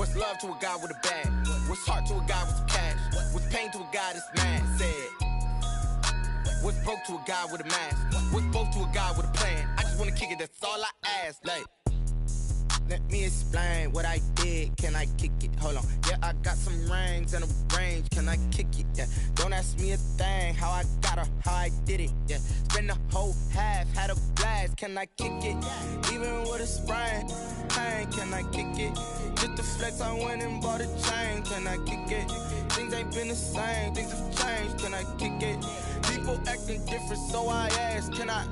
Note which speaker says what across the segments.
Speaker 1: What's love to a guy with a bag? What's heart to a guy with some cash? What's pain to a guy that's mad? Said. What's broke to a guy with a mask? What's both to a guy with a plan? I just wanna kick it, that's all I ask. Like, let me explain what I did. Can I kick it? Hold on. Yeah, I got some rings and a range. Can I kick it? Yeah. Don't ask me a thing. How I got her, how I did it. Yeah. Spend the whole half, had a blast. Can I kick it? Even with a sprain. Pain, can I kick it? Just the flex, I went and bought a chain. Can I kick it? Things ain't been the same. Things have changed. Can I kick it? People acting different, so I ask. Can I?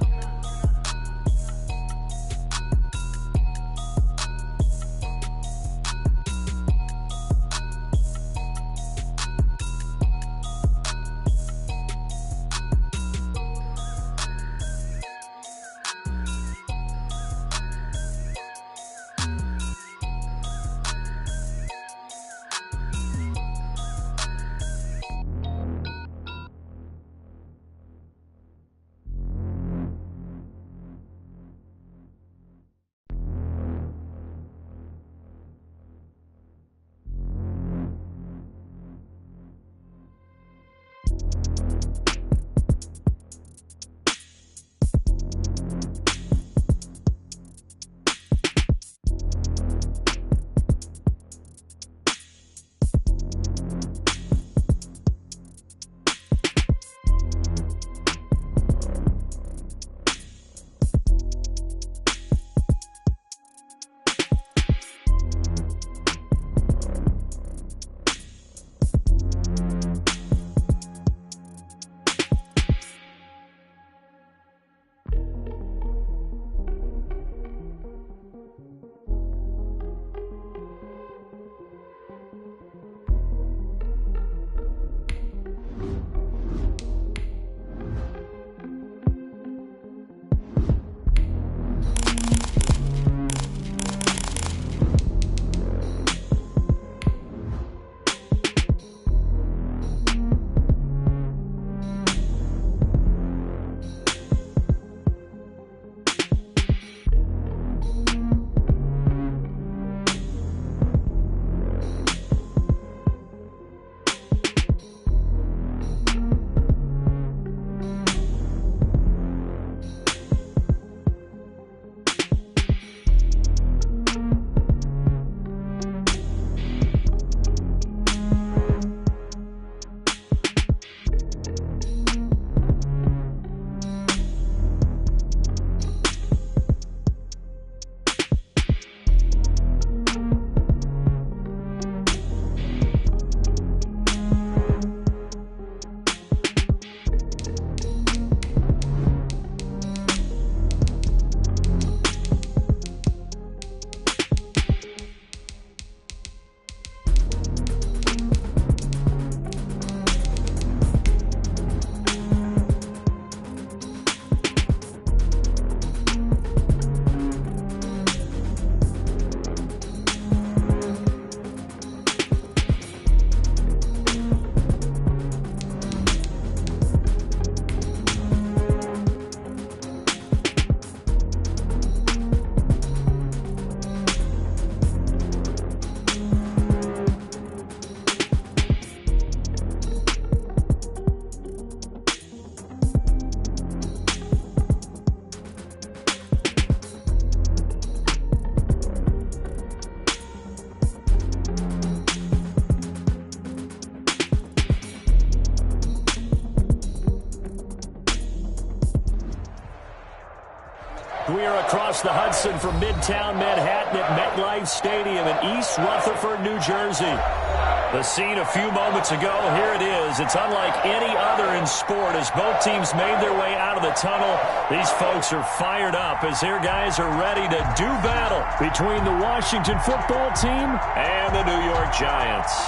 Speaker 2: We are across the Hudson from Midtown Manhattan at MetLife Stadium in East Rutherford, New Jersey. The scene a few moments ago, here it is. It's unlike any other in sport as both teams made their way out of the tunnel. These folks are fired up as their guys are ready to do battle between the Washington football team and the New York Giants.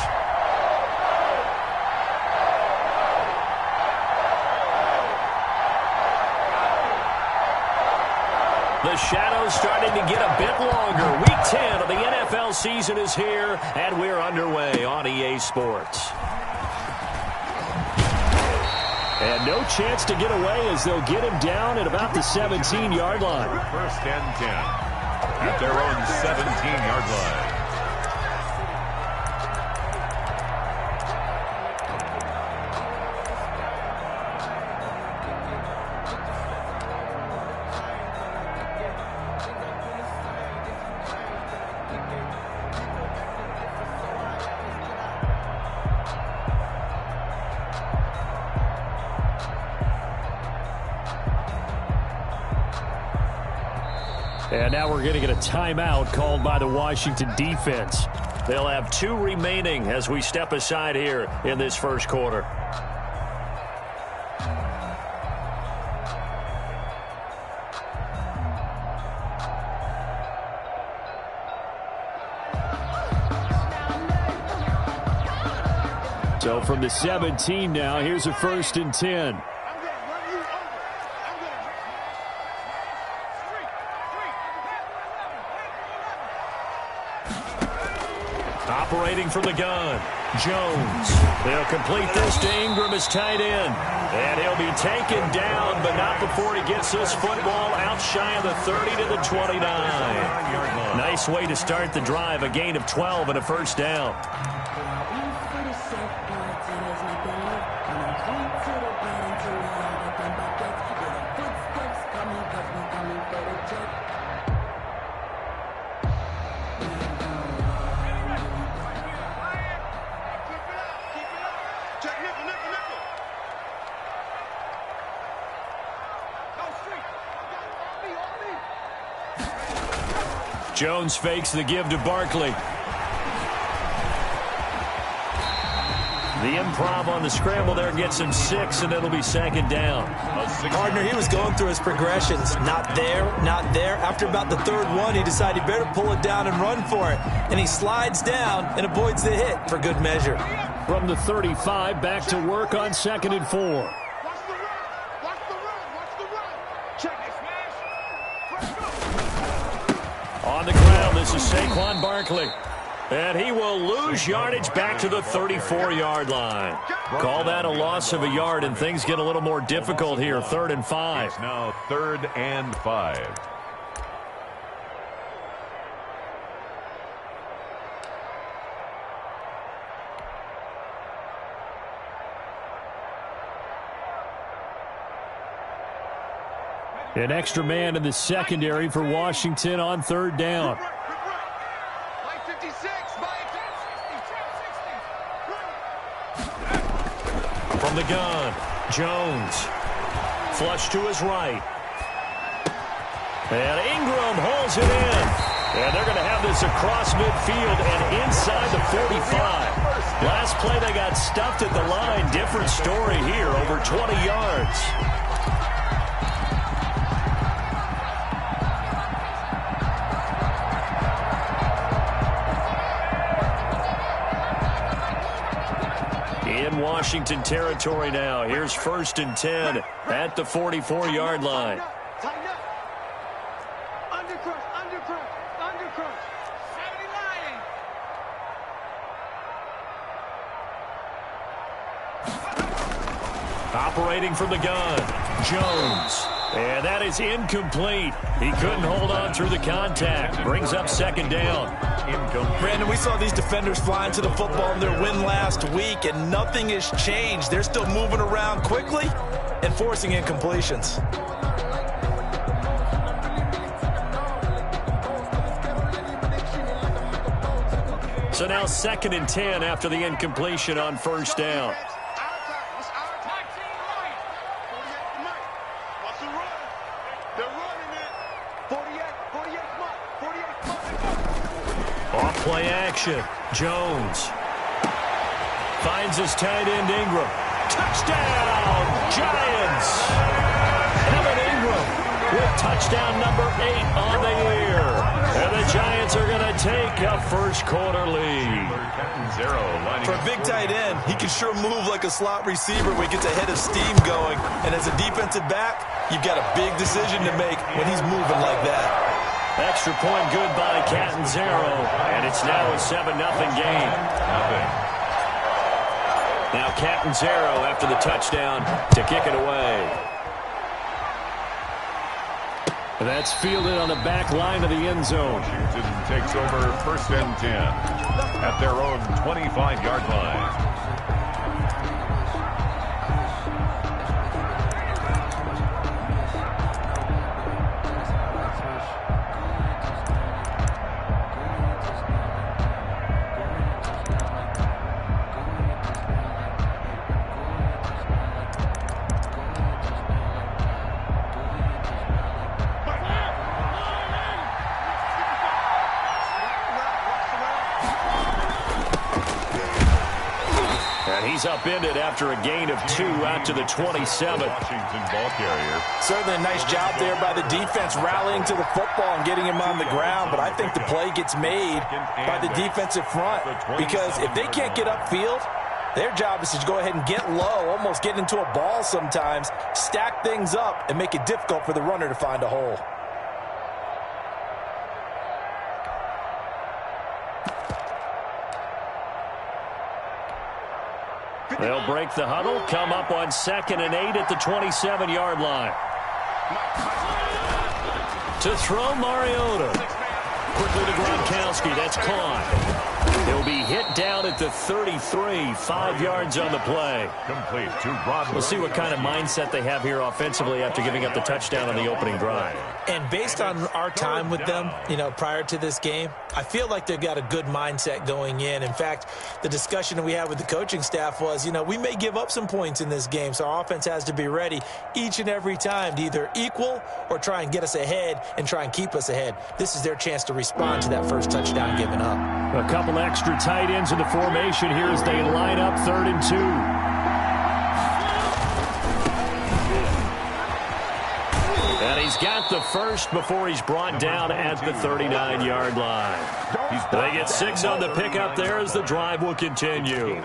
Speaker 2: The shadow's starting to get a bit longer. Week 10 of the NFL season is here, and we're underway on EA Sports. And no chance to get away as they'll get him down at about the 17-yard line.
Speaker 3: First and 10 at their own 17-yard line.
Speaker 2: And now we're going to get a timeout called by the Washington defense. They'll have 2 remaining as we step aside here in this first quarter. So from the 17 now, here's a 1st and 10. Operating from the gun, Jones. They'll complete this to Ingram as tight end. And he'll be taken down, but not before he gets this football out shy of the 30 to the 29. Nice way to start the drive, a gain of 12 and a 1st down. Jones fakes the give to Barkley. The improv on the scramble there gets him 6, and it'll be 2nd down.
Speaker 3: Gardner, he was going through his progressions. Not there, not there. After about the 3rd one, he decided he better pull it down and run for it. And he slides down and avoids the hit for good measure.
Speaker 2: From the 35, back to work on 2nd and 4. On the ground, this is Saquon Barkley. And he will lose yardage back to the 34-yard line. Call that a loss of a yard, and things get a little more difficult here. 3rd and 5.
Speaker 4: It's now 3rd and 5.
Speaker 2: An extra man in the secondary for Washington on 3rd down. From the gun, Jones. Flush to his right. And Ingram holds it in. And they're going to have this across midfield and inside the 45. Last play they got stuffed at the line. Different story here, over 20 yards. In Washington territory now. Here's 1st and 10 at the 44-yard line. Operating from the gun, Jones. And that is incomplete. He couldn't hold on through the contact. Brings up 2nd down.
Speaker 3: Brandon, we saw these defenders flying to the football in their win last week, and nothing has changed. They're still moving around quickly and forcing incompletions.
Speaker 2: So now 2nd and 10 after the incompletion on 1st down. Play action. Jones finds his tight end Ingram. Touchdown, Giants! Evan Ingram with touchdown number 8 on the year. And the Giants are going to take a first quarter lead.
Speaker 3: For a big tight end, he can sure move like a slot receiver when he gets a head of steam going. And as a defensive back, you've got a big decision to make when he's moving like that.
Speaker 2: Extra point good by Catanzaro, and it's now a 7-0 game. Now Catanzaro after the touchdown to kick it away. And that's fielded on the back line of the end zone.
Speaker 4: Washington takes over 1st and 10 at their own 25-yard line.
Speaker 2: And he's upended after a gain of 2 out to the 27.
Speaker 4: Washington ball carrier.
Speaker 3: Certainly a nice job there by the defense rallying to the football and getting him on the ground. But I think the play gets made by the defensive front because if they can't get upfield, their job is to go ahead and get low, almost get into a ball sometimes, stack things up, and make it difficult for the runner to find a hole.
Speaker 2: They'll break the huddle, come up on 2nd and 8 at the 27-yard line. To throw, Mariota. Quickly to Gronkowski. That's caught. He'll be hit down at the 33, 5 yards on the play.
Speaker 4: Complete to Rodman.
Speaker 2: We'll see what kind of mindset they have here offensively after giving up the touchdown on the opening drive.
Speaker 5: And based on our time with them, prior to this game, I feel like they've got a good mindset going in. In fact, the discussion that we had with the coaching staff was, we may give up some points in this game, so our offense has to be ready each and every time to either equal or try and get us ahead and try and keep us ahead. This is their chance to respond to that first touchdown given up.
Speaker 2: A couple extra tight ends in the formation here as they line up 3rd and 2. And he's got the first before he's brought down at the 39-yard line. They get 6 on the pickup there as the drive will continue.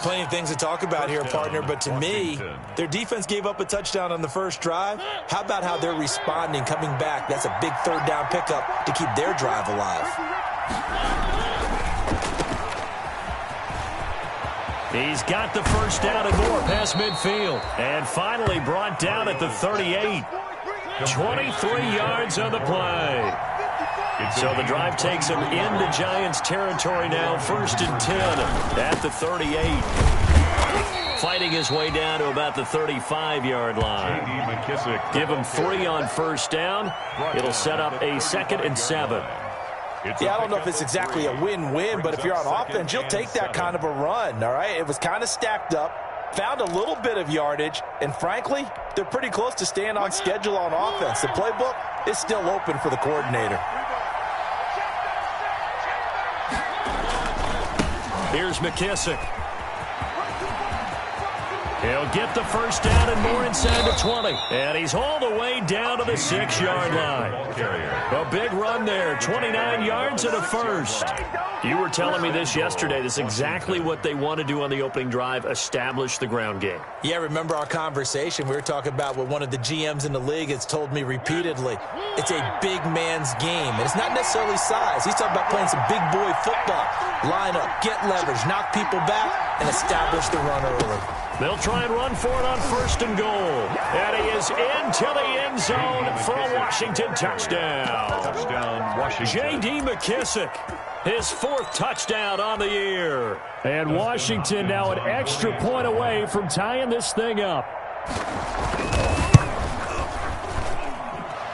Speaker 5: Plenty of things to talk about here, partner, but to me, their defense gave up a touchdown on the first drive. How about how they're responding, coming back? That's a big 3rd down pickup to keep their drive alive.
Speaker 2: He's got the first down and more past midfield. And finally brought down at the 38. 23 yards on the play. So the drive takes him into Giants territory now. 1st and 10 at the 38. Fighting his way down to about the 35-yard line. Give him 3 on 1st down. It'll set up a 2nd and 7.
Speaker 3: Yeah, I don't know if it's exactly a win-win, but if you're on offense, you'll take that kind of a run, all right? It was kind of stacked up, found a little bit of yardage, and frankly, they're pretty close to staying on schedule on offense. The playbook is still open for the coordinator.
Speaker 2: Here's McKissick. He'll get the first down and more inside the 20. And he's all the way down to the 6-yard line. A big run there, 29 yards and a first. You were telling me this yesterday. This is exactly what they want to do on the opening drive, establish the ground game.
Speaker 5: Yeah, remember our conversation. We were talking about what one of the GMs in the league has told me repeatedly. It's a big man's game. And it's not necessarily size. He's talking about playing some big boy football. Line up, get leverage, knock people back, and establish the run early.
Speaker 2: They'll try and run for it on 1st and goal. And he is into the end zone for a Washington touchdown. J.D. McKissick, his 4th touchdown on the year. And Washington now an extra point away from tying this thing up.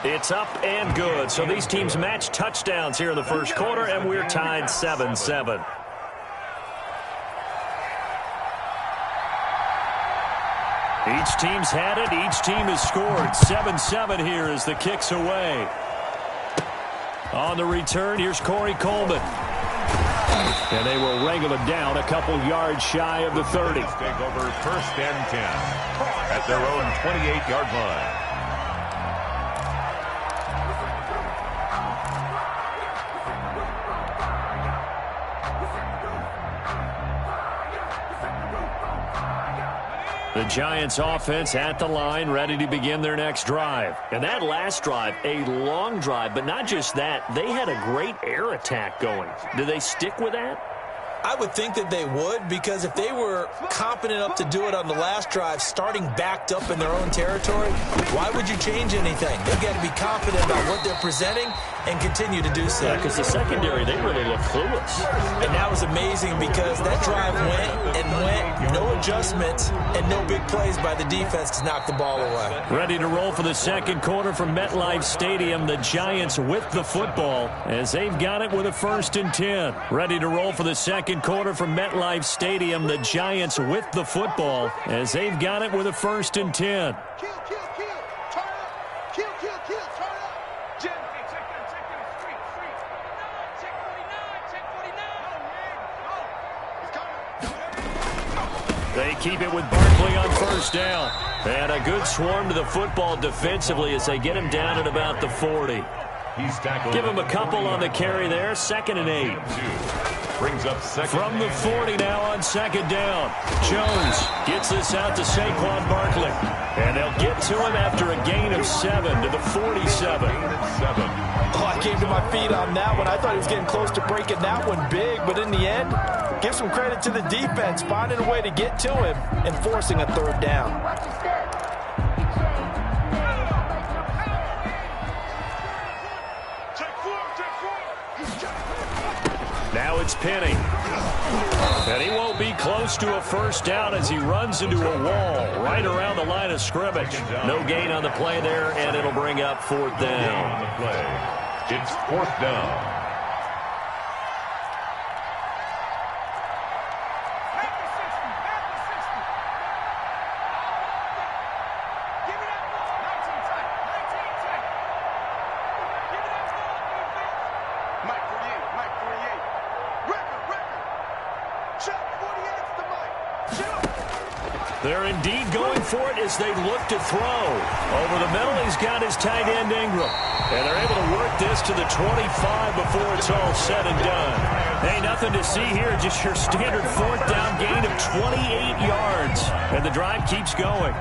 Speaker 2: It's up and good. So these teams match touchdowns here in the first quarter, and we're tied 7-7. Each team's had it. Each team has scored. 7-7 here as the kick's away. On the return, here's Corey Coleman. And they will wrangle him down a couple yards shy of the 30.
Speaker 4: Take over 1st and 10 at their own 28-yard line.
Speaker 2: The Giants offense at the line, ready to begin their next drive. And that last drive, a long drive, but not just that. They had a great air attack going. Do they stick with that?
Speaker 5: I would think that they would, because if they were confident enough to do it on the last drive, starting backed up in their own territory, why would you change anything? They've got to be confident about what they're presenting and continue to do so.
Speaker 2: Yeah, because the secondary, they really look clueless.
Speaker 5: And that was amazing because that drive went, no adjustments, and no big plays by the defense to knock the ball away.
Speaker 2: Ready to roll for the second quarter from MetLife Stadium. The Giants with the football as they've got it with a 1st and 10. Ready to roll for the second quarter from MetLife Stadium. The Giants with the football as they've got it with a 1st and 10. They keep it with Barkley on first down. And a good swarm to the football defensively as they get him down at about the 40.
Speaker 4: He's tackled.
Speaker 2: Give him a couple on the carry there. 2nd and 8.
Speaker 4: Brings up second.
Speaker 2: From the 40 now on 2nd down. Jones gets this out to Saquon Barkley. And they'll get to him after a gain of 7 to the 47.
Speaker 3: Oh, I came to my feet on that one. I thought he was getting close to breaking that one big, but in the end, give some credit to the defense, finding a way to get to him and forcing a 3rd down.
Speaker 2: Now it's Penny. And he won't be close to a first down as he runs into a wall right around the line of scrimmage. No gain on the play there, and it'll bring up 4th down.
Speaker 4: On the play. It's 4th down.
Speaker 2: They're indeed going for it as they look to throw. Over the middle, he's got his tight end Ingram. And they're able to work this to the 25 before it's all said and done. Hey, nothing to see here, just your standard 4th down gain of 28 yards. And the drive keeps going.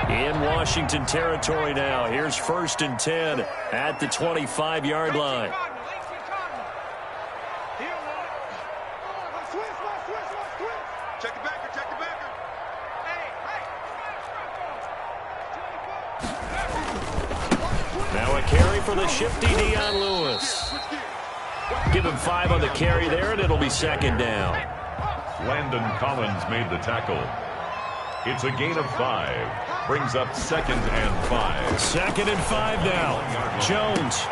Speaker 2: In Washington territory now. Here's 1st and 10 at the 25-yard line. Now a carry for the shifty Dion Lewis. Give him 5 on the carry there, and it'll be 2nd down.
Speaker 4: Landon Collins made the tackle. It's a gain of 5. Brings up 2nd and 5.
Speaker 2: 2nd and 5 now. Jones.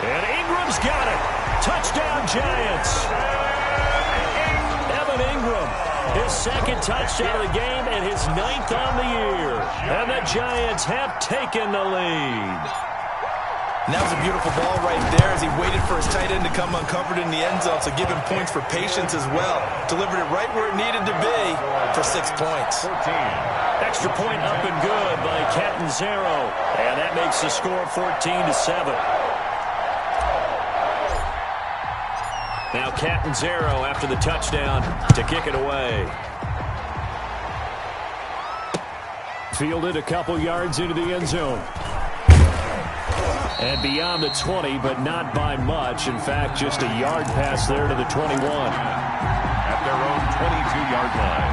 Speaker 2: And Ingram's got it. Touchdown, Giants. Evan Ingram. His 2nd touchdown of the game and his 9th on the year. And the Giants have taken the lead.
Speaker 3: And that was a beautiful ball right there as he waited for his tight end to come uncovered in the end zone, so give him points for patience as well. Delivered it right where it needed to be for 6 points.
Speaker 4: 14.
Speaker 2: Extra point up and good by Catanzaro. And that makes the score 14-7. Now Catanzaro after the touchdown to kick it away. Fielded a couple yards into the end zone. And beyond the 20, but not by much. In fact, just a yard pass there to the 21.
Speaker 4: At their own 22-yard line.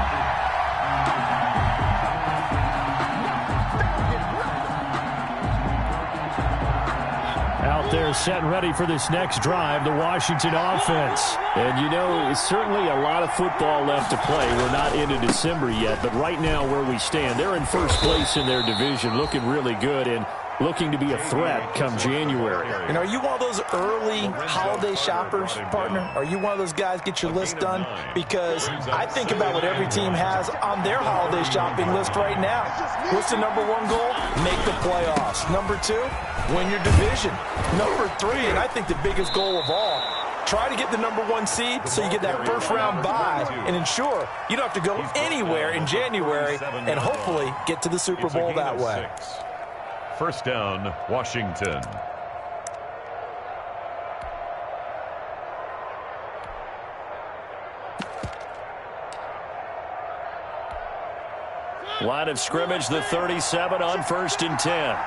Speaker 2: Out there set and ready for this next drive, the Washington offense. And, you know, it's certainly a lot of football left to play. We're not into December yet, but right now where we stand, they're in first place in their division, looking really good and looking to be a threat come January.
Speaker 5: And are you one of those early holiday shoppers, partner? Are you one of those guys get your list done? Because I think about what every team has on their holiday shopping list right now. What's the number 1 goal? Make the playoffs. Number 2, win your division. Number 3, and I think the biggest goal of all, try to get the number 1 seed so you get that first-round bye and ensure you don't have to go anywhere in January and hopefully get to the Super Bowl that way.
Speaker 4: 6. First down, Washington.
Speaker 2: Line of scrimmage, the 37 on 1st and 10.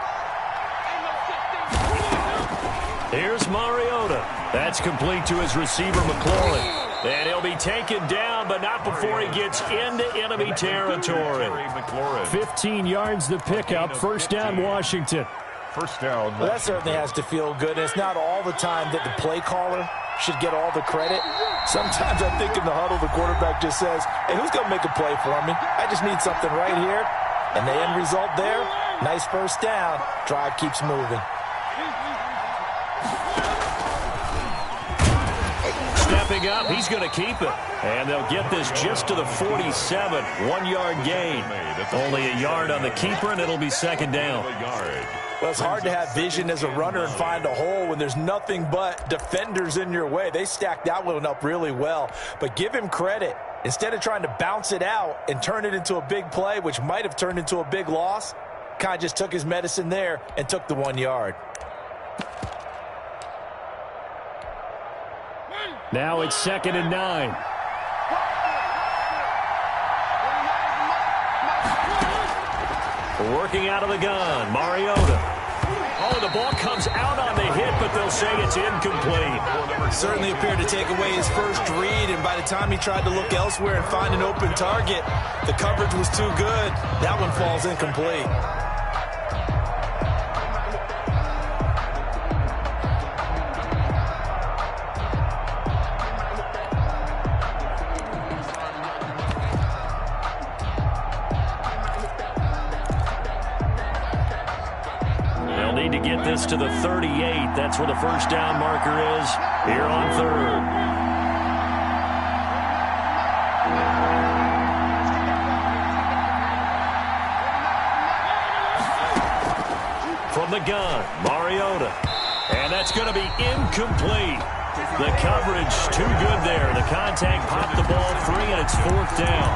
Speaker 2: Here's Mariota. That's complete to his receiver, McLaurin. And he'll be taken down, but not before he gets into enemy territory. 15 yards the pickup. First down, Washington.
Speaker 4: First down.
Speaker 5: Well, that certainly has to feel good. It's not all the time that the play caller should get all the credit. Sometimes I think in the huddle, the quarterback just says, hey, who's going to make a play for me? I just need something right here. And the end result there, nice first down. Drive keeps moving.
Speaker 2: Stepping up, he's going to keep it. And they'll get this just to the 47. 1 yard gain. Only a yard on the keeper, and it'll be 2nd down.
Speaker 3: Well, it's hard to have vision as a runner and find a hole when there's nothing but defenders in your way. They stacked that one up really well. But give him credit. Instead of trying to bounce it out and turn it into a big play, which might have turned into a big loss, kind of just took his medicine there and took the 1 yard.
Speaker 2: Now it's 2nd and 9. Working out of the gun, Mariota. Oh, the ball comes out on the hit, but they'll say it's incomplete.
Speaker 5: Certainly appeared to take away his first read, and by the time he tried to look elsewhere and find an open target, the coverage was too good. That one falls incomplete.
Speaker 2: Need to get this to the 38. That's where the first down marker is here on 3rd. From the gun, Mariota. And that's going to be incomplete. The coverage too good there. The contact popped the ball free, and it's 4th down.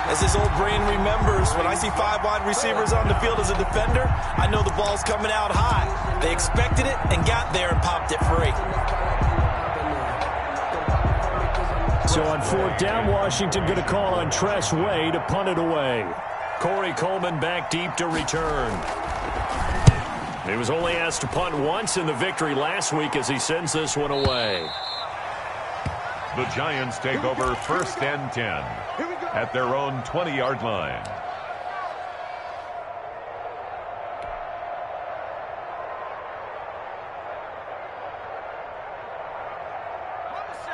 Speaker 5: As his old brain remembers, when I see 5 wide receivers on the field as a defender, I know the ball's coming out high. They expected it and got there and popped it free.
Speaker 2: So on 4th down, Washington going to call on Tress Way to punt it away. Corey Coleman back deep to return. He was only asked to punt once in the victory last week as he sends this one away.
Speaker 4: The Giants take over 1st and 10 at their own 20-yard line.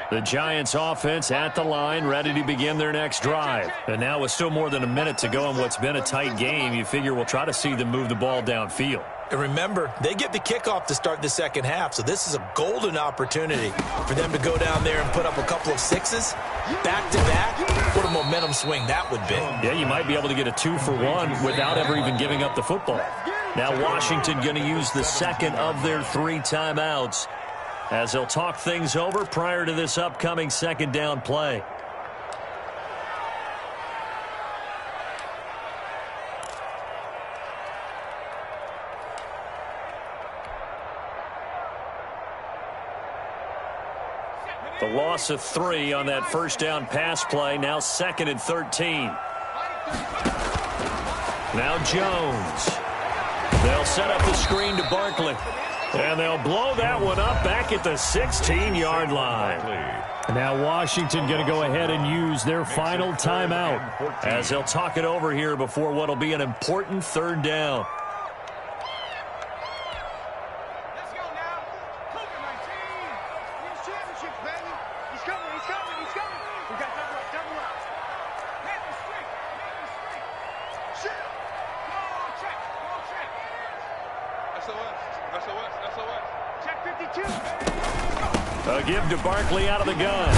Speaker 2: The Giants offense at the line, ready to begin their next drive. And now with still more than a minute to go in what's been a tight game, you figure we'll try to see them move the ball downfield.
Speaker 5: And remember, they get the kickoff to start the second half, so this is a golden opportunity for them to go down there and put up a couple of sixes back-to-back. What a momentum swing that would be.
Speaker 2: Yeah, you might be able to get a 2-for-1 without ever even giving up the football. Now Washington going to use the second of their 3 timeouts as they'll talk things over prior to this upcoming 2nd down play. The loss of 3 on that first down pass play. Now 2nd and 13. Now Jones. They'll set up the screen to Barkley. And they'll blow that one up back at the 16-yard line. And now Washington going to go ahead and use their final timeout as they'll talk it over here before what will be an important 3rd down. A give to Barkley out of the gun.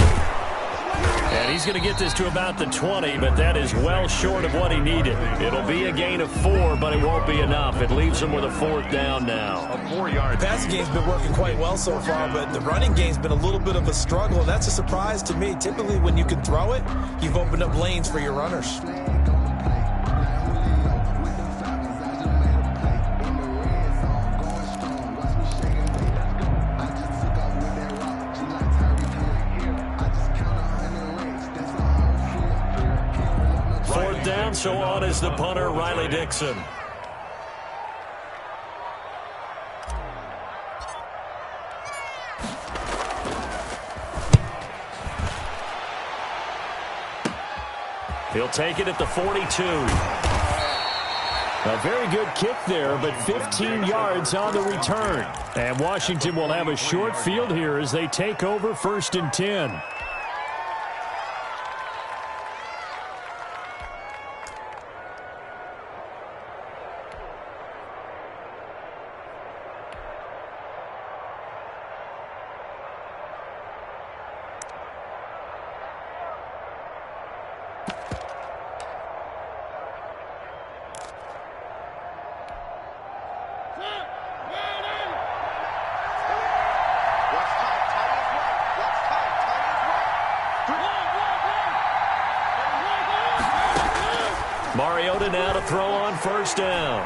Speaker 2: And he's going to get this to about the 20, but that is well short of what he needed. It'll be a gain of 4, but it won't be enough. It leaves him with a 4th down now.
Speaker 5: A 4-yard. The passing game's been working quite well so far, but the running game's been a little bit of a struggle, and that's a surprise to me. Typically, when you can throw it, you've opened up lanes for your runners.
Speaker 2: Down, so on is the punter, Riley Dixon. He'll take it at the 42. A very good kick there, but 15 yards on the return. And Washington will have a short field here as they take over 1st and 10. Mariota now to throw on first down.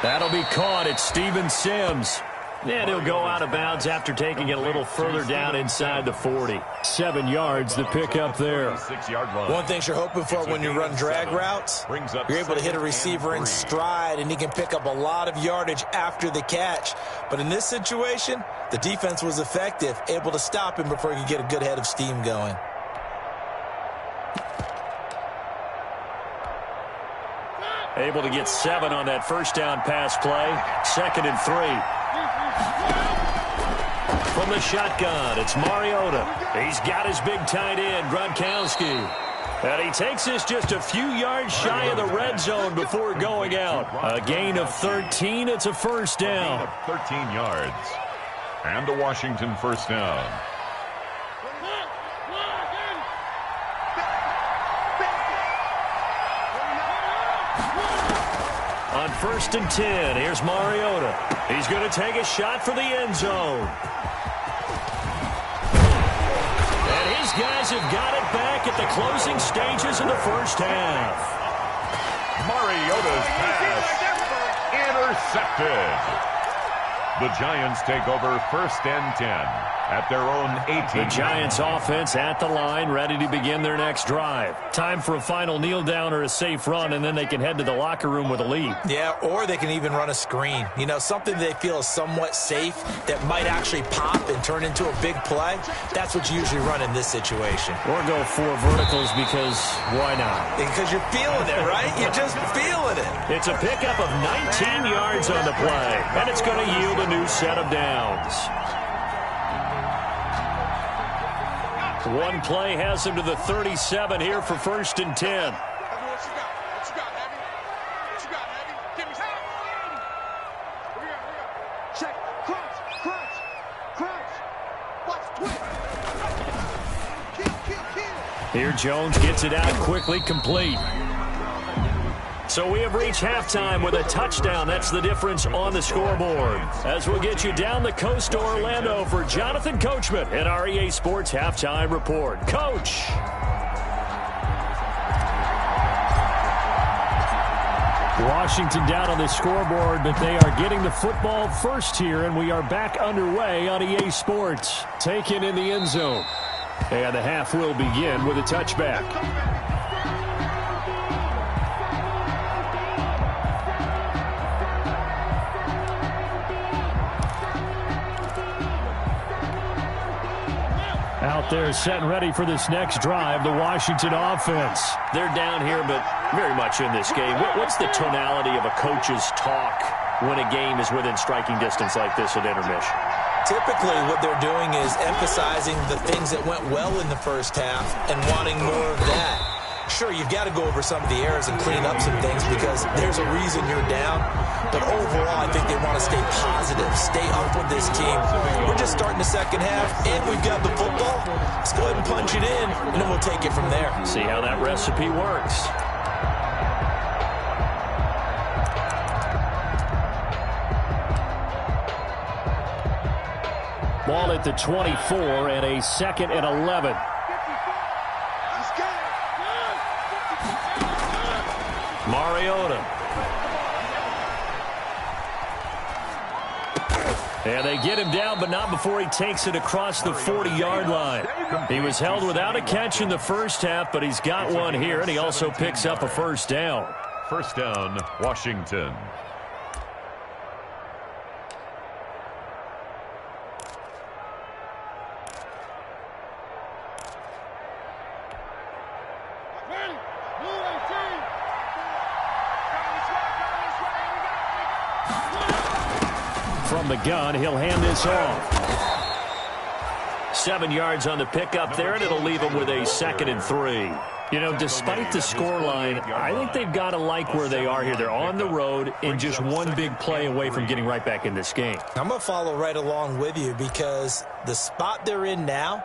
Speaker 2: That'll be caught at Steven Sims. And he'll go out of bounds after taking it a little further down inside the 40. 7 yards to pick up there.
Speaker 5: One thing you're hoping for when you run drag routes, you're able to hit a receiver in stride, and he can pick up a lot of yardage after the catch. But in this situation, the defense was effective, able to stop him before he could get a good head of steam going.
Speaker 2: Able to get 7 on that first down pass play. 2nd and 3. From the shotgun, it's Mariota. He's got his big tight end, Gronkowski. And he takes this just a few yards shy of the red zone before going out. A gain of 13. It's a first down.
Speaker 4: 13 yards. And a Washington first down.
Speaker 2: On 1st and 10, here's Mariota. He's going to take a shot for the end zone. And his guys have got it back at the closing stages of the first half.
Speaker 4: Mariota's pass intercepted. The Giants take over 1st and 10 at their own 18.
Speaker 2: The Giants offense at the line, ready to begin their next drive. Time for a final kneel down or a safe run, and then they can head to the locker room with a lead.
Speaker 5: Yeah, or they can even run a screen. You know, something they feel is somewhat safe that might actually pop and turn into a big play. That's what you usually run in this situation.
Speaker 2: Or go 4 verticals because why not?
Speaker 5: Because you're feeling it, right? You're just feeling it.
Speaker 2: It's a pickup of 19 yards on the play, and it's going to yield a new set of downs. One play has him to the 37 here for 1st and 10. Here Jones gets it out quickly, complete. So we have reached halftime with a touchdown. That's the difference on the scoreboard. As we'll get you down the coast to Orlando for Jonathan Coachman at our EA Sports Halftime Report. Coach. Washington down on the scoreboard, but they are getting the football first here, and we are back underway on EA Sports. Taken in the end zone. And the half will begin with a touchback. Out there set and ready for this next drive, the Washington offense. They're down here, but very much in this game. What's the tonality of a coach's talk when a game is within striking distance like this at intermission?
Speaker 5: Typically, what they're doing is emphasizing the things that went well in the first half and wanting more of that. Sure, you've got to go over some of the errors and clean up some things because there's a reason you're down. But overall, I think they want to stay positive, stay up with this team. We're just starting the second half, and we've got the football. Let's go ahead and punch it in, and then we'll take it from there.
Speaker 2: See how that recipe works. Ball at the 24 and a 2nd and 11. Mariota. And they get him down, but not before he takes it across the 40-yard line. He was held without a catch in the first half, but he's got one here, and he also picks up a first down.
Speaker 4: First down, Washington.
Speaker 2: From the gun, he'll hand this off. 7 yards on the pickup there, and it'll leave him with a 2nd and 3. You know, despite the scoreline, I think they've got to like where they are here. They're on the road and just one big play away from getting right back in this game.
Speaker 5: I'm going to follow right along with you because the spot they're in now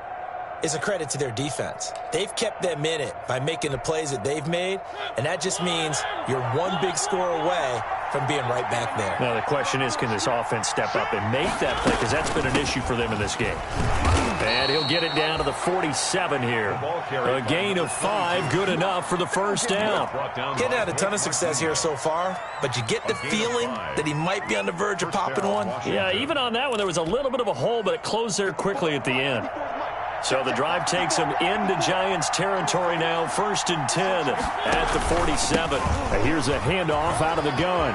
Speaker 5: is a credit to their defense. They've kept them in it by making the plays that they've made, and that just means you're one big score away from being right back there.
Speaker 2: Now, the question is, can this offense step up and make that play? Because that's been an issue for them in this game. And he'll get it down to the 47 here. A gain of 5, good enough for the first down.
Speaker 5: He hadn't had a ton of success here so far, but you get the feeling that he might be on the verge of popping one.
Speaker 2: Yeah, even on that one, there was a little bit of a hole, but it closed there quickly at the end. So the drive takes him into Giants territory now, 1st and 10 at the 47. Here's a handoff out of the gun.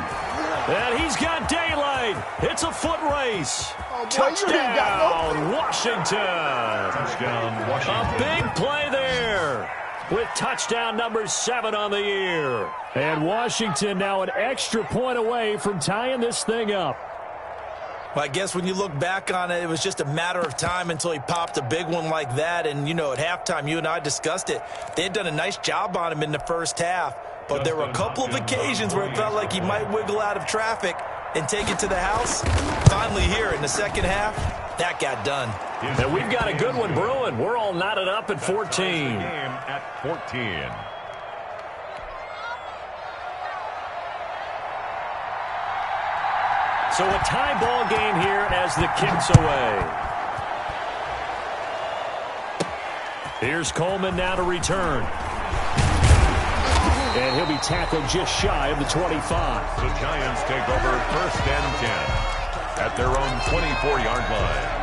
Speaker 2: And he's got daylight. It's a foot race. Touchdown, Washington. A big play there with touchdown number 7 on the year. And Washington now an extra point away from tying this thing up.
Speaker 5: Well, I guess when you look back on it, it was just a matter of time until he popped a big one like that. And, you know, at halftime, you and I discussed it. They had done a nice job on him in the first half. But there were a couple of occasions where it felt like he might wiggle out of traffic and take it to the house. Finally here in the second half, that got done.
Speaker 2: And we've got a good one brewing. We're all knotted up at 14.
Speaker 4: At 14.
Speaker 2: So a tie ball game here as the kick's away. Here's Coleman now to return. And he'll be tackled just shy of the 25.
Speaker 4: The Giants take over 1st and 10 at their own 24-yard line.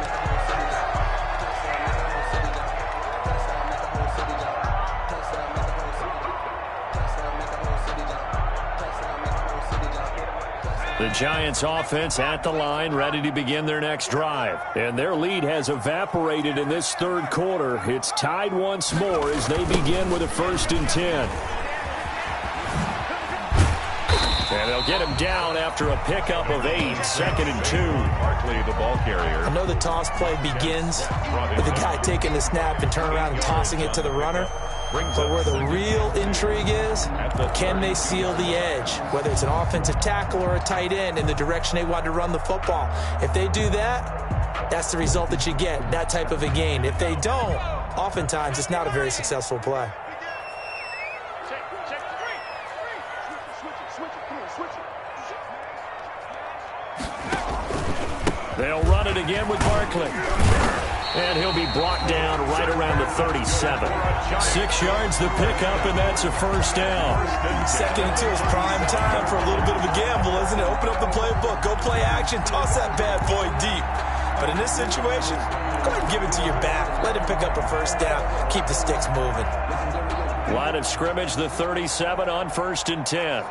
Speaker 2: The Giants offense at the line, ready to begin their next drive. And their lead has evaporated in this third quarter. It's tied once more as they begin with a 1st and 10. And they'll get him down after a pickup of 8, 2nd and 2.
Speaker 4: Barkley, the ball carrier.
Speaker 5: I know the toss play begins with the guy taking the snap and turning around and tossing it to the runner. But where the real intrigue is, can they seal the edge, whether it's an offensive tackle or a tight end, in the direction they want to run the football. If they do that, that's the result that you get, that type of a gain. If they don't, oftentimes it's not a very successful play.
Speaker 2: They'll run it again with Barkley. And he'll be brought down right around the 37. 6 yards the pickup, and that's a 1st down.
Speaker 5: 2nd and 2 is prime time for a little bit of a gamble, isn't it? Open up the playbook, go play action, toss that bad boy deep. But in this situation, go ahead and give it to your back. Let him pick up a 1st down. Keep the sticks moving.
Speaker 2: Line of scrimmage, the 37 on 1st and 10.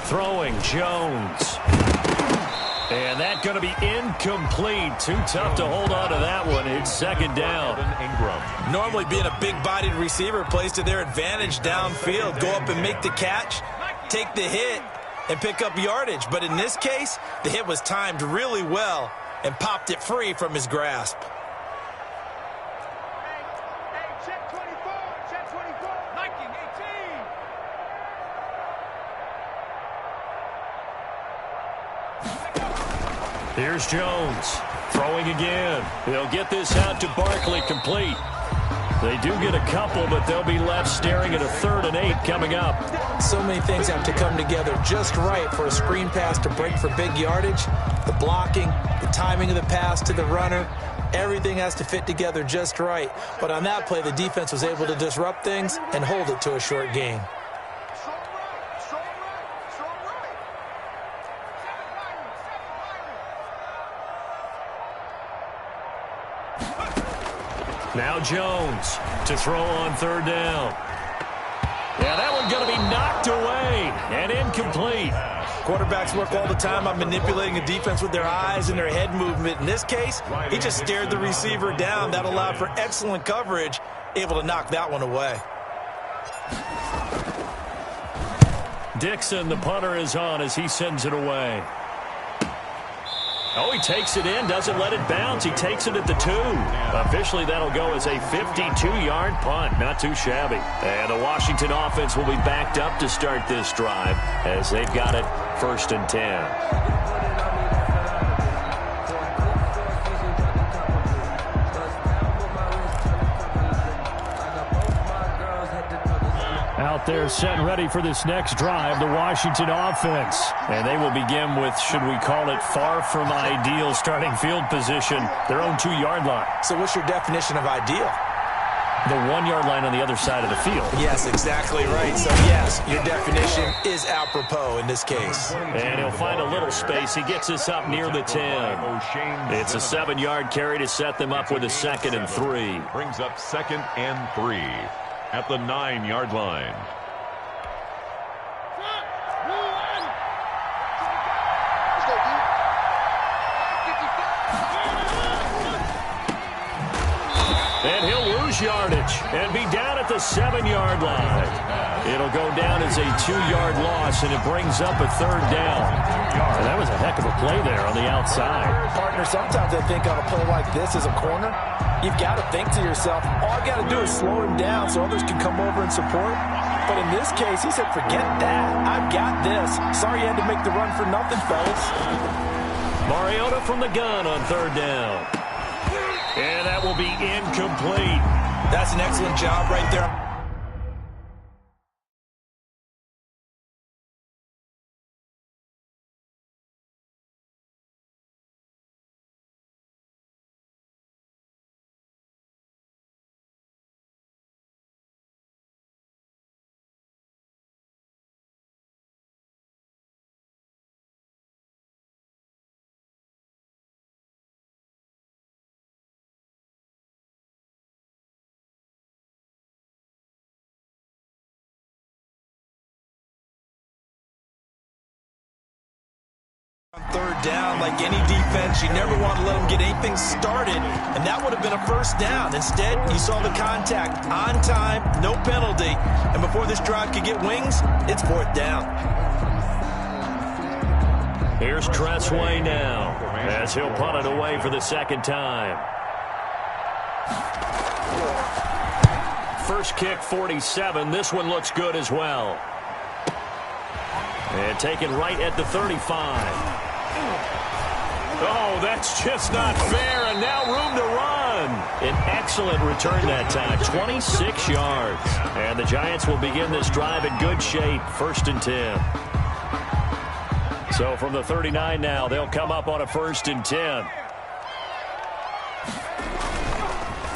Speaker 2: Throwing Jones. And that going to be incomplete. Too tough to hold on to that one. It's 2nd down.
Speaker 4: Ingram.
Speaker 5: Normally being a big-bodied receiver plays to their advantage downfield. Go up and make the catch, take the hit, and pick up yardage. But in this case, the hit was timed really well and popped it free from his grasp.
Speaker 2: Here's Jones throwing again. They'll get this out to Barkley, complete. They do get a couple, but they'll be left staring at a 3rd and 8 coming up.
Speaker 5: So many things have to come together just right for a screen pass to break for big yardage. The blocking, the timing of the pass to the runner, everything has to fit together just right. But on that play, the defense was able to disrupt things and hold it to a short gain.
Speaker 2: Now Jones to throw on 3rd down. Yeah, that one's going to be knocked away and incomplete.
Speaker 5: Quarterbacks work all the time on manipulating a defense with their eyes and their head movement. In this case, he just stared the receiver down. That allowed for excellent coverage, able to knock that one away.
Speaker 2: Dixon, the punter, is on as he sends it away. Oh, he takes it in, doesn't let it bounce. He takes it at the 2. Officially, that'll go as a 52-yard punt. Not too shabby. And the Washington offense will be backed up to start this drive as they've got it 1st and 10. out there set and ready for this next drive, the Washington offense. And they will begin with, should we call it, far from ideal starting field position, their own 2-yard line.
Speaker 5: So what's your definition of ideal?
Speaker 2: The 1-yard line on the other side of the field.
Speaker 5: Yes, exactly right. So, yes, your definition is apropos in this case.
Speaker 2: And he'll find a little space. He gets us up near the 10. It's a 7-yard carry to set them up with a 2nd and 3.
Speaker 4: Brings up 2nd and 3 at the 9-yard line.
Speaker 2: And he'll lose yardage and be down at the 7-yard line. It'll go down as a 2-yard loss, and it brings up a 3rd down. And that was a heck of a play there on the outside.
Speaker 3: Partner, sometimes I think on a play like this as a corner, you've got to think to yourself, all I got to do is slow him down so others can come over and support. But in this case, he said, forget that. I've got this. Sorry you had to make the run for nothing, fellas.
Speaker 2: Mariota from the gun on 3rd down. And that will be incomplete.
Speaker 5: That's an excellent job right there. On 3rd down, like any defense, you never want to let them get anything started, and that would have been a 1st down. Instead, you saw the contact on time, no penalty, and before this drive could get wings, it's 4th down.
Speaker 2: Here's Tressway now, as he'll punt it away for the 2nd time. First kick, 47. This one looks good as well. And taken right at the 35. Oh, that's just not fair, and now room to run. An excellent return that time, 26 yards. And the Giants will begin this drive in good shape, 1st and 10. So from the 39 now, they'll come up on a 1st and 10.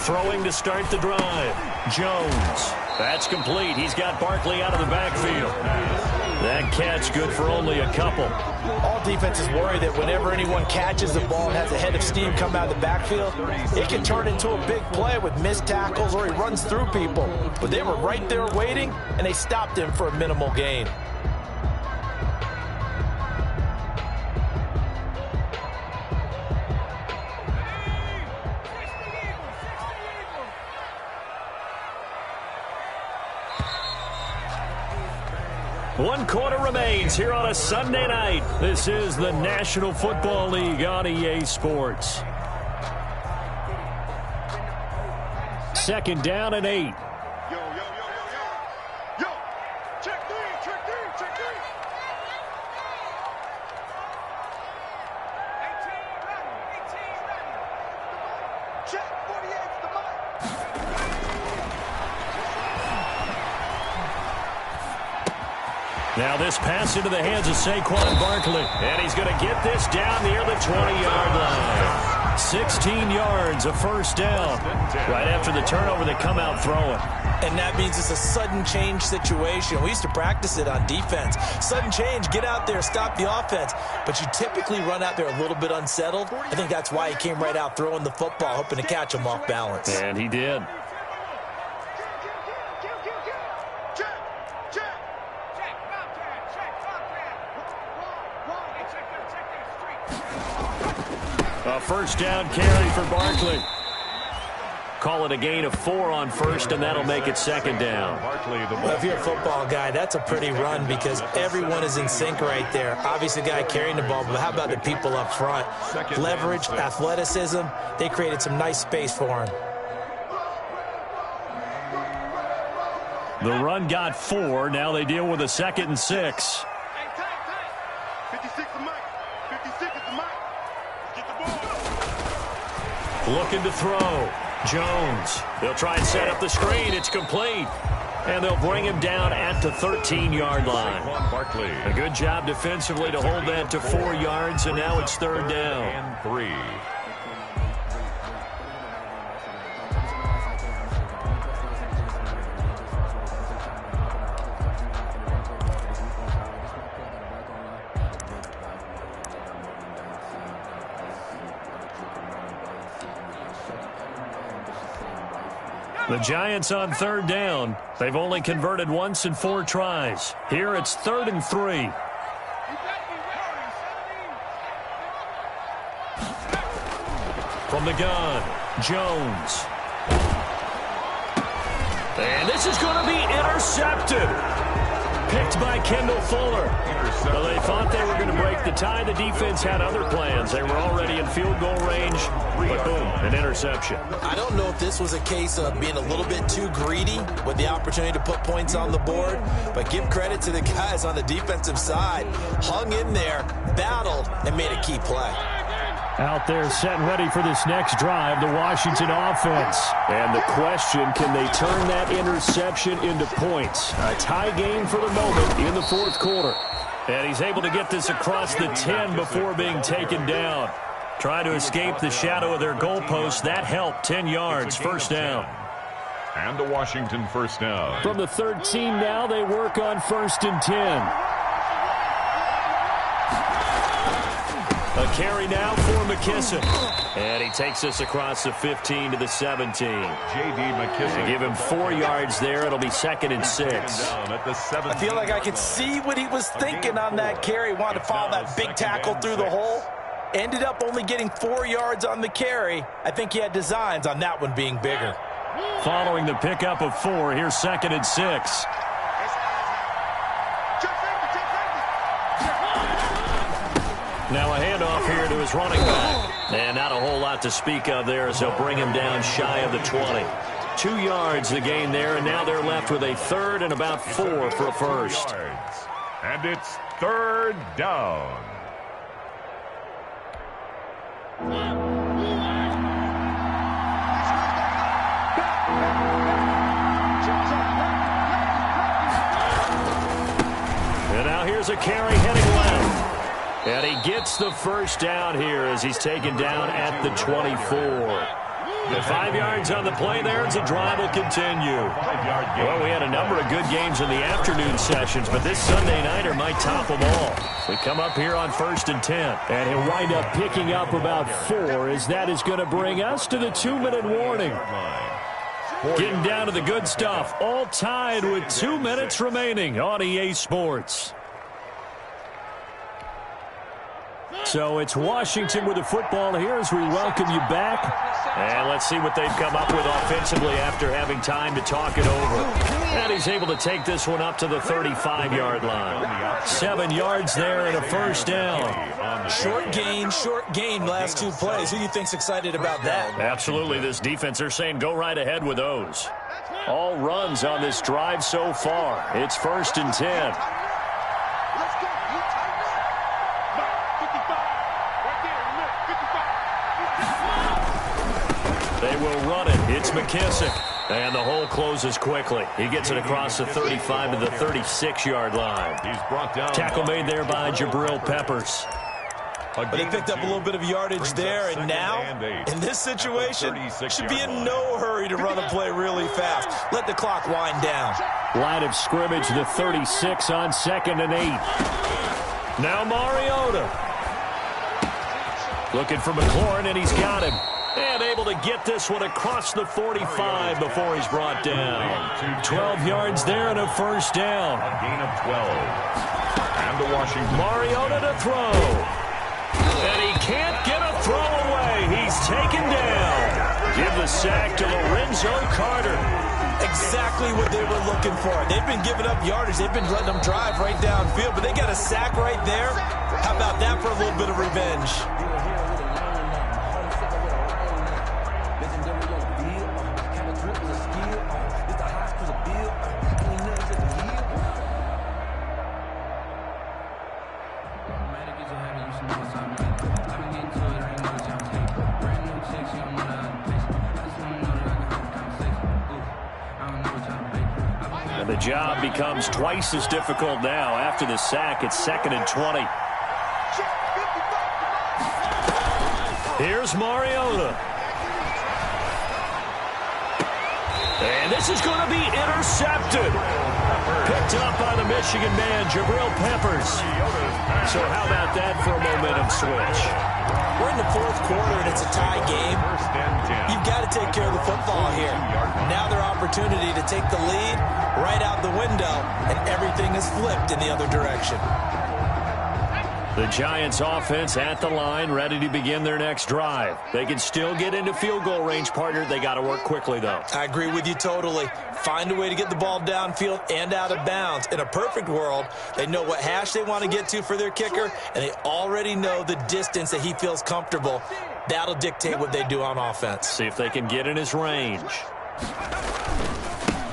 Speaker 2: Throwing to start the drive. Jones. That's complete. He's got Barkley out of the backfield. That catch good for only a couple.
Speaker 3: All defenses worry that whenever anyone catches the ball and has a head of steam come out of the backfield, it can turn into a big play with missed tackles or he runs through people. But they were right there waiting, and they stopped him for a minimal gain.
Speaker 2: One quarter remains here on a Sunday night. This is the National Football League on EA Sports. 2nd down and 8. Now this pass into the hands of Saquon Barkley. And he's going to get this down near the 20-yard line. 16 yards, a 1st down. Right after the turnover, they come out throwing.
Speaker 5: And that means it's a sudden change situation. We used to practice it on defense. Sudden change, get out there, stop the offense. But you typically run out there a little bit unsettled. I think that's why he came right out throwing the football, hoping to catch him off balance.
Speaker 2: And he did. A 1st down carry for Barkley. Call it a gain of 4 on 1st, and that'll make it 2nd down.
Speaker 5: Well, if you're a football guy, that's a pretty run because everyone is in sync right there. Obviously, the guy carrying the ball, but how about the people up front? Leverage, athleticism, they created some nice space for him.
Speaker 2: The run got 4. Now they deal with a 2nd and 6. Looking to throw. Jones. They'll try and set up the screen. It's complete. And they'll bring him down at the 13-yard line. A good job defensively to hold that to 4 yards, and now it's third down.
Speaker 4: And 3.
Speaker 2: The Giants on third down. They've only converted once in 4 tries. Here it's 3rd and 3. From the gun, Jones. And this is going to be intercepted. Picked by Kendall Fuller. Well, they thought they were going to break the tie. The defense had other plans. They were already in field goal range, but boom, an interception.
Speaker 5: I don't know if this was a case of being a little bit too greedy with the opportunity to put points on the board, but give credit to the guys on the defensive side. Hung in there, battled, and made a key play.
Speaker 2: Out there set ready for this next drive, the Washington offense. And the question, can they turn that interception into points? A tie game for the moment in the 4th quarter. And he's able to get this across the 10 before being taken down. Trying to escape the shadow of their goalpost. That helped. 10 yards, first down.
Speaker 4: And a Washington first down.
Speaker 2: From the 13 now, they work on 1st and 10. A carry now for McKissick. And he takes us across the 15 to the 17.
Speaker 4: J.D. McKissick.
Speaker 2: They give him 4 yards there. It'll be 2nd and 6.
Speaker 5: I feel like I could see what he was thinking on that carry. Wanted to follow that big tackle through the hole. Ended up only getting 4 yards on the carry. I think he had designs on that one being bigger.
Speaker 2: Following the pickup of 4, here's 2nd and 6. Now a handoff here to his running back. And not a whole lot to speak of there as they'll bring him down shy of the 20. 2 yards the gain there, and now they're left with a 3rd and about 4 for a first.
Speaker 4: And it's 3rd down.
Speaker 2: And now here's a carry heading left. And he gets the first down here as he's taken down at the 24. The 5 yards on the play there as the drive will continue. Well, we had a number of good games in the afternoon sessions, but this Sunday nighter might top them all. We come up here on 1st and 10. And he'll wind up picking up about 4 as that is going to bring us to the 2-minute warning. Getting down to the good stuff. All tied with 2 minutes remaining on EA Sports. So it's Washington with the football here as we welcome you back. And let's see what they've come up with offensively after having time to talk it over. And he's able to take this one up to the 35-yard line. 7 yards there and a first down.
Speaker 5: Short gain last 2 plays. Who do you think's excited about that?
Speaker 2: Absolutely. This defense, they're saying go right ahead with those. All runs on this drive so far. It's 1st and 10. They will run it. It's McKissick. And the hole closes quickly. He gets it across the 35 to the 36-yard line.
Speaker 4: He's brought down.
Speaker 2: Tackle made there by Jabril Peppers.
Speaker 5: But they picked up a little bit of yardage there, and now, in this situation, should be in no hurry to run a play really fast. Let the clock wind down.
Speaker 2: Line of scrimmage, the 36 on 2nd and 8. Now Mariota. Looking for McLaurin, and he's got him. And able to get this one across the 45 before he's brought down. 12 yards there and a first down.
Speaker 4: A gain of 12. And the Washington.
Speaker 2: Mariota to throw. And he can't get a throw away. He's taken down. Give the sack to Lorenzo Carter.
Speaker 5: Exactly what they were looking for. They've been giving up yardage. They've been letting them drive right downfield, but they got a sack right there. How about that for a little bit of revenge?
Speaker 2: And the job becomes twice as difficult now. After the sack, it's 2nd and 20. Here's Mariota. And this is going to be intercepted. Picked up by the Michigan man, Jabril Peppers. So how about that for a momentum switch?
Speaker 5: We're in the 4th quarter, and it's a tie game. You've got to take care of the football here. Now their opportunity to take the lead right out the window, and everything is flipped in the other direction.
Speaker 2: The Giants offense at the line, ready to begin their next drive. They can still get into field goal range, partner. They got to work quickly, though.
Speaker 5: I agree with you totally. Find a way to get the ball downfield and out of bounds. In a perfect world, they know what hash they want to get to for their kicker, and they already know the distance that he feels comfortable. That'll dictate what they do on offense.
Speaker 2: See if they can get in his range.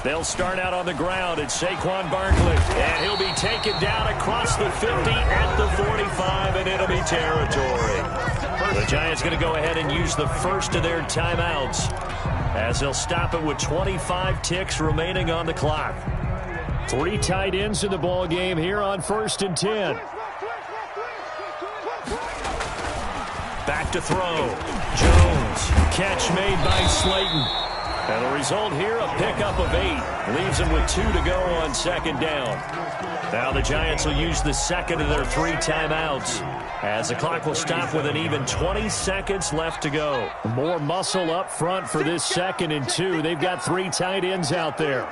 Speaker 2: They'll start out on the ground. It's Saquon Barkley, and he'll be taken down across the 50 at the 45 and enemy territory. The Giants going to go ahead and use the first of their timeouts as they'll stop it with 25 ticks remaining on the clock. 3 tight ends in the ball game here on 1st and 10. Back to throw. Jones. Catch made by Slayton. And the result here, a pickup of 8. Leaves them with 2 to go on 2nd down. Now the Giants will use the second of their 3 timeouts as the clock will stop with an even 20 seconds left to go. More muscle up front for this 2nd and 2. They've got 3 tight ends out there.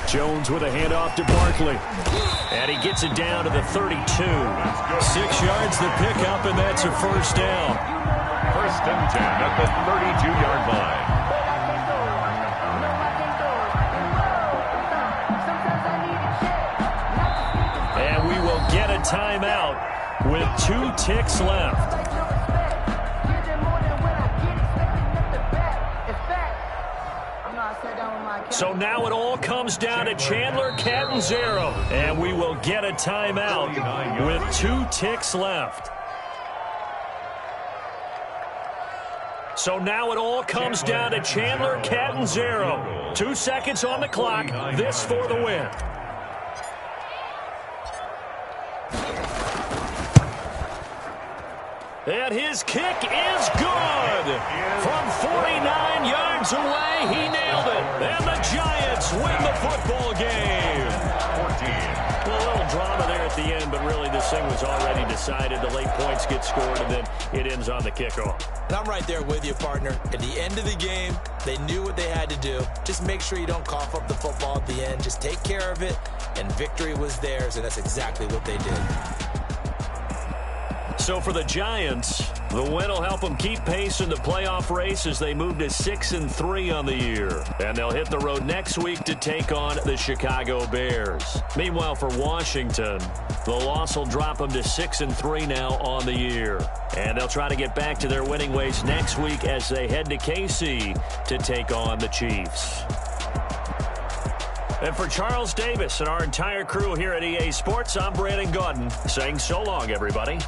Speaker 2: Jones with a handoff to Barkley. And he gets it down to the 32. 6 yards the pickup, and that's a 1st down.
Speaker 4: 1st and 10 at the 32-yard line.
Speaker 2: And we will get a timeout with 2 ticks left. So now it all comes down to Chandler Catanzaro. And we will get a timeout with 2 ticks left. So now it all comes down to Chandler Catanzaro. 2 seconds on the clock. This for the win. And his kick is good. From 49 yards away, he nailed it. And the Giants win the football game. 14. Well, a little drama there at the end, but really this thing was already decided. The late points get scored, and then it ends on the kickoff.
Speaker 5: And I'm right there with you, partner. At the end of the game, they knew what they had to do. Just make sure you don't cough up the football at the end. Just take care of it, and victory was theirs, and that's exactly what they did.
Speaker 2: So for the Giants, the win will help them keep pace in the playoff race as they move to 6-3 on the year. And they'll hit the road next week to take on the Chicago Bears. Meanwhile, for Washington, the loss will drop them to 6-3 now on the year. And they'll try to get back to their winning ways next week as they head to KC to take on the Chiefs. And for Charles Davis and our entire crew here at EA Sports, I'm Brandon Gaudin saying so long, everybody.